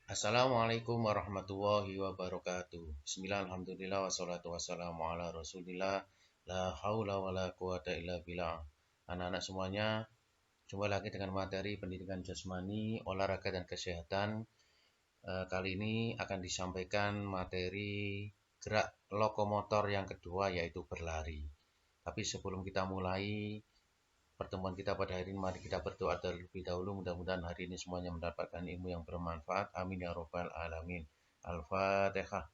Assalamualaikum warahmatullahi wabarakatuh. Bismillah, alhamdulillah, wassalatu wassalamu ala rasulillah. La haula wa la quwata illa billah. Anak-anak semuanya, jumpa lagi dengan materi pendidikan jasmani, olahraga dan kesehatan. Kali ini akan disampaikan materi gerak lokomotor yang kedua, yaitu berlari. Tapi sebelum kita mulai pertemuan kita pada hari ini, mari kita berdoa terlebih dahulu. Mudah-mudahan hari ini semuanya mendapatkan ilmu yang bermanfaat. Amin ya robbal alamin. Al-Fatihah.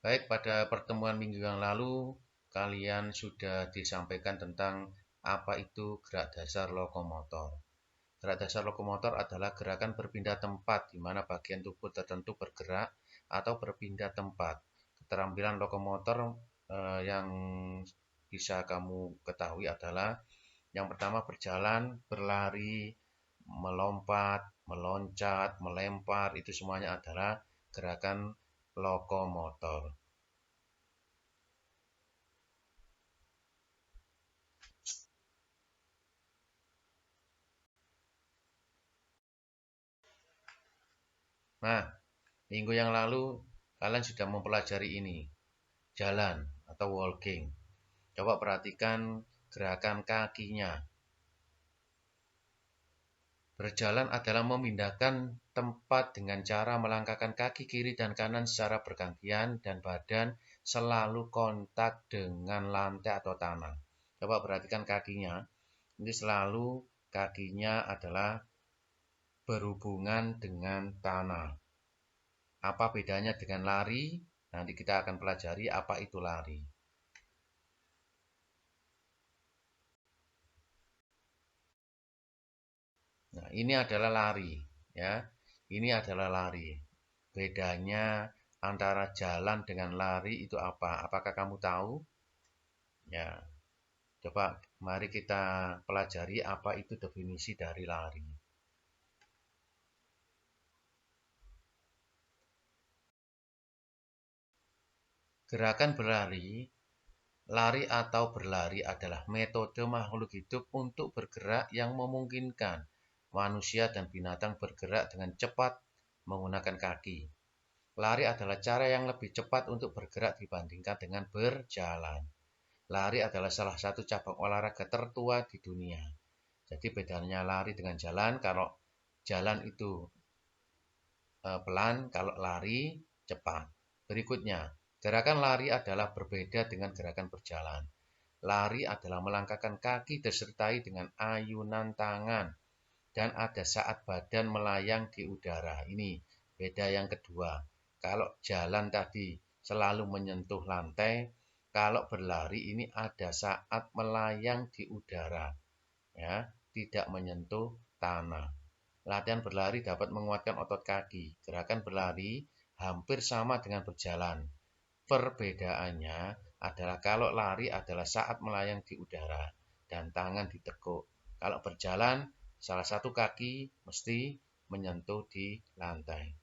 Baik, pada pertemuan minggu yang lalu kalian sudah disampaikan tentang apa itu gerak dasar lokomotor. Gerak dasar lokomotor adalah gerakan berpindah tempat di mana bagian tubuh tertentu bergerak atau berpindah tempat. Keterampilan lokomotor yang bisa kamu ketahui adalah yang pertama berjalan, berlari, melompat, meloncat, melempar, itu semuanya adalah gerakan lokomotor. Nah, minggu yang lalu kalian sudah mempelajari ini, jalan atau walking. Coba perhatikan gerakan kakinya. Berjalan adalah memindahkan tempat dengan cara melangkahkan kaki kiri dan kanan secara bergantian dan badan selalu kontak dengan lantai atau tanah. Coba perhatikan kakinya. Ini selalu kakinya adalah berhubungan dengan tanah. Apa bedanya dengan lari? Nanti kita akan pelajari apa itu lari. Nah, ini adalah lari, ya. Ini adalah lari. Bedanya antara jalan dengan lari itu apa? Apakah kamu tahu? Ya, coba mari kita pelajari apa itu definisi dari lari. Gerakan berlari, lari atau berlari adalah metode makhluk hidup untuk bergerak yang memungkinkan manusia dan binatang bergerak dengan cepat menggunakan kaki. Lari adalah cara yang lebih cepat untuk bergerak dibandingkan dengan berjalan. Lari adalah salah satu cabang olahraga tertua di dunia. Jadi bedanya lari dengan jalan, kalau jalan itu pelan, kalau lari cepat. Berikutnya, gerakan lari adalah berbeda dengan gerakan berjalan. Lari adalah melangkahkan kaki disertai dengan ayunan tangan dan ada saat badan melayang di udara. Ini beda yang kedua. Kalau jalan tadi selalu menyentuh lantai, kalau berlari ini ada saat melayang di udara, ya, tidak menyentuh tanah. Latihan berlari dapat menguatkan otot kaki. Gerakan berlari hampir sama dengan berjalan. Perbedaannya adalah kalau lari adalah saat melayang di udara dan tangan ditekuk. Kalau berjalan, salah satu kaki mesti menyentuh di lantai.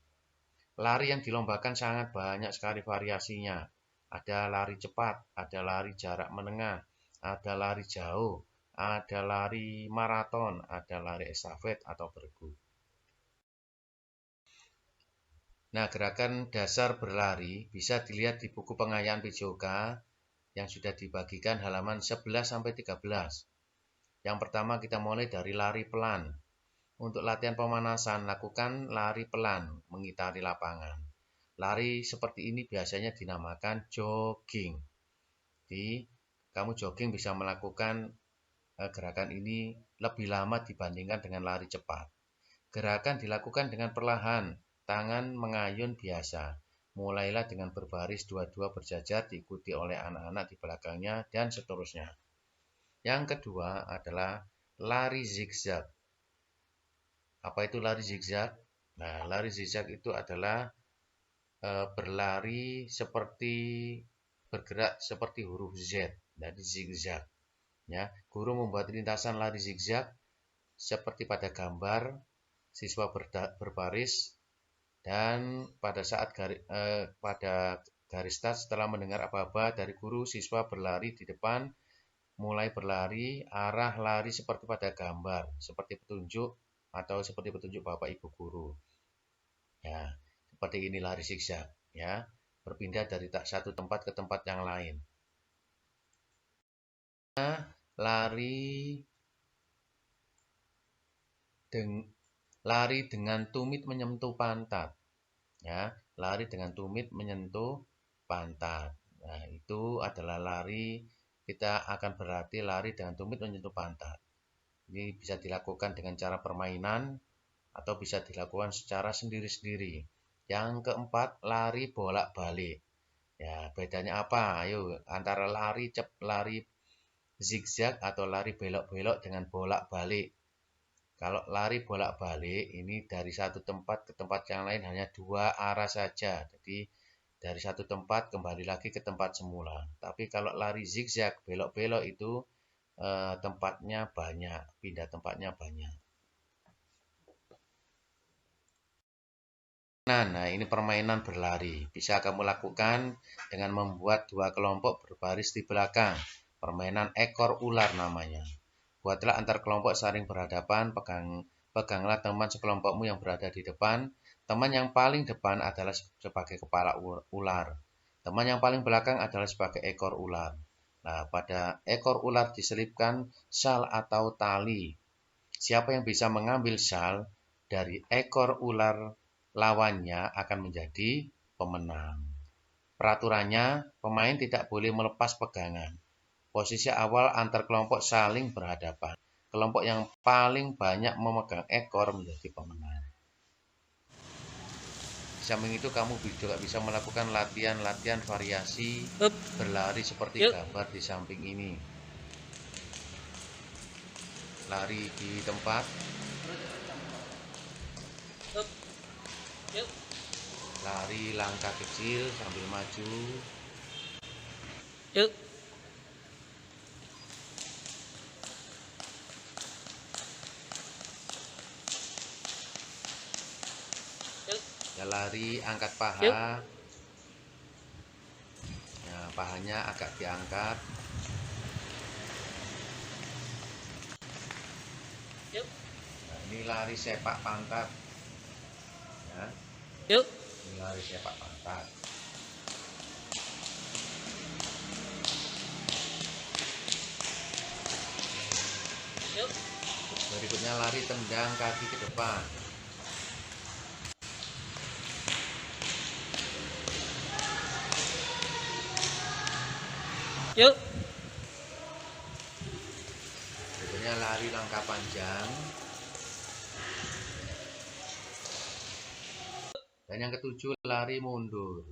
Lari yang dilombakan sangat banyak sekali variasinya. Ada lari cepat, ada lari jarak menengah, ada lari jauh, ada lari maraton, ada lari estafet atau bergu. Nah, gerakan dasar berlari bisa dilihat di buku pengayaan Pijoga yang sudah dibagikan halaman 11 sampai 13. Yang pertama kita mulai dari lari pelan. Untuk latihan pemanasan, lakukan lari pelan mengitari lapangan. Lari seperti ini biasanya dinamakan jogging. Jadi, kamu jogging bisa melakukan gerakan ini lebih lama dibandingkan dengan lari cepat. Gerakan dilakukan dengan perlahan, tangan mengayun biasa. Mulailah dengan berbaris dua-dua berjajar diikuti oleh anak-anak di belakangnya dan seterusnya. Yang kedua adalah lari zigzag. Apa itu lari zigzag? Nah, lari zigzag itu adalah berlari seperti bergerak seperti huruf Z, dari zigzag. Ya, guru membuat lintasan lari zigzag seperti pada gambar, siswa berbaris dan pada Garis start setelah mendengar aba-aba dari guru, siswa berlari di depan, mulai berlari, arah lari seperti pada gambar, seperti petunjuk atau seperti petunjuk Bapak Ibu guru. Ya, seperti ini lari zigzag, ya. Berpindah dari satu tempat ke tempat yang lain. Lari dengan tumit menyentuh pantat. Ya, lari dengan tumit menyentuh pantat. Nah, itu adalah lari, kita akan berlatih lari dengan tumit menyentuh pantat. Ini bisa dilakukan dengan cara permainan atau bisa dilakukan secara sendiri-sendiri. Yang keempat, lari bolak-balik. Ya, bedanya apa? Ayo, antara lari zigzag atau lari belok-belok dengan bolak-balik. Kalau lari bolak-balik ini dari satu tempat ke tempat yang lain hanya 2 arah saja. Jadi dari satu tempat kembali lagi ke tempat semula. Tapi kalau lari zigzag belok-belok itu tempatnya banyak, pindah tempatnya banyak. Nah, ini permainan berlari. Bisa kamu lakukan dengan membuat 2 kelompok berbaris di belakang. Permainan ekor ular namanya. Buatlah antar kelompok saling berhadapan, peganglah teman sekelompokmu yang berada di depan. Teman yang paling depan adalah sebagai kepala ular. Teman yang paling belakang adalah sebagai ekor ular. Nah, pada ekor ular diselipkan syal atau tali. Siapa yang bisa mengambil syal dari ekor ular lawannya akan menjadi pemenang. Peraturannya, pemain tidak boleh melepas pegangan. Posisi awal antar kelompok saling berhadapan. Kelompok yang paling banyak memegang ekor menjadi pemenang. Di samping itu kamu juga bisa melakukan latihan-latihan variasi berlari seperti gambar di samping ini. Lari di tempat, lari langkah kecil sambil maju. Ya, lari angkat paha. Ya, pahanya agak diangkat. Nah, ini lari sepak pangkat. Ya. Ini lari sepak pangkat. Berikutnya lari tendang kaki ke depan. Berikutnya lari langkah panjang. Dan yang ketujuh lari mundur.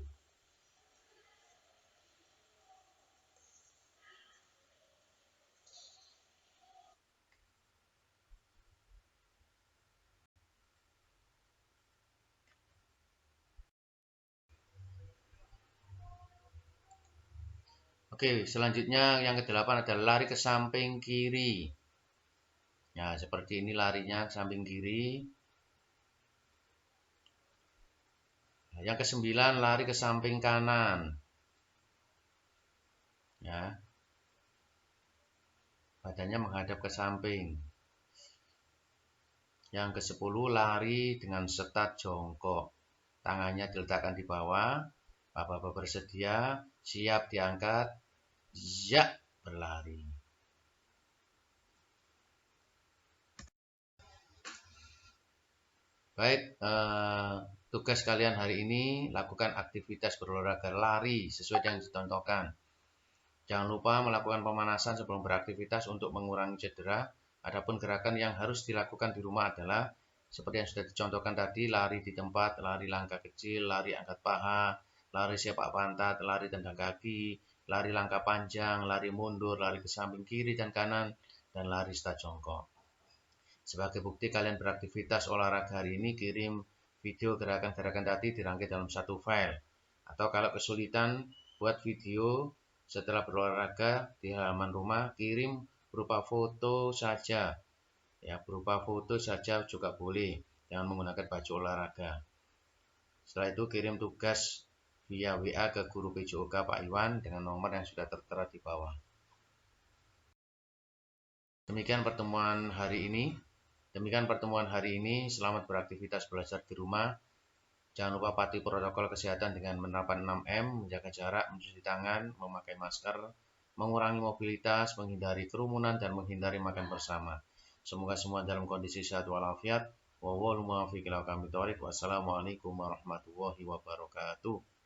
Oke, selanjutnya yang ke-8 adalah lari ke samping kiri. Ya, seperti ini larinya ke samping kiri. Nah, yang ke-9 lari ke samping kanan. Ya. Badannya menghadap ke samping. Yang ke-10 lari dengan setat jongkok. Tangannya diletakkan di bawah. Bapak-bapak bersedia, siap diangkat. Ya, berlari. Baik, tugas kalian hari ini lakukan aktivitas berolahraga lari sesuai yang dicontohkan. Jangan lupa melakukan pemanasan sebelum beraktivitas untuk mengurangi cedera. Adapun gerakan yang harus dilakukan di rumah adalah seperti yang sudah dicontohkan tadi, lari di tempat, lari langkah kecil, lari angkat paha, lari sepak pantat, lari tendang kaki, lari langkah panjang, lari mundur, lari ke samping kiri dan kanan, dan lari start jongkok. Sebagai bukti kalian beraktivitas olahraga hari ini, kirim video gerakan-gerakan tadi dirangkai dalam satu file. Atau kalau kesulitan buat video setelah berolahraga di halaman rumah, kirim berupa foto saja. Ya, berupa foto saja juga boleh, jangan menggunakan baju olahraga. Setelah itu kirim tugas via WA ke Guru PJOK Pak Iwan dengan nomor yang sudah tertera di bawah. Demikian pertemuan hari ini. Selamat beraktivitas belajar di rumah. Jangan lupa patuhi protokol kesehatan dengan menerapkan 6M, menjaga jarak, mencuci tangan, memakai masker, mengurangi mobilitas, menghindari kerumunan, dan menghindari makan bersama. Semoga semua dalam kondisi sehat walafiat. Wassalamualaikum warahmatullahi wabarakatuh.